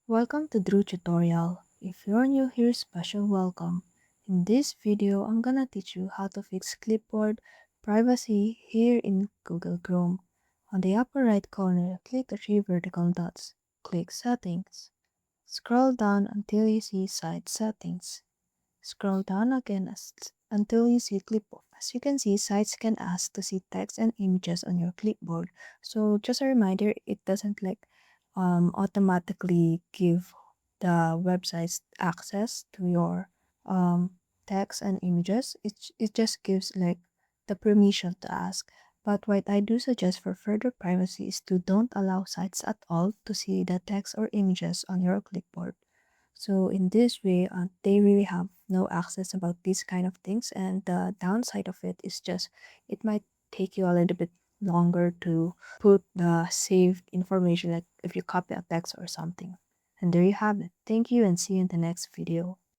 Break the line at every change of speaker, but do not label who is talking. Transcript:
Welcome to Drew Tutorial. If you're new here, special welcome. In this video, I'm gonna teach you how to fix Clipboard privacy here in Google Chrome. On the upper right corner, click the three vertical dots. Click Settings. Scroll down until you see Site Settings. Scroll down again until you see Clipboard. As you can see, sites can ask to see text and images on your clipboard. So just a reminder, it doesn't automatically give the websites access to your text and images. It just gives the permission to ask. But what I do suggest for further privacy is to don't allow sites at all to see the text or images on your clipboard. So in this way, they really have no access about these kind of things. And the downside of it is just it might take you a little bit longer to put the saved information, like if you copy a text or something. And there you have it. Thank you and see you in the next video.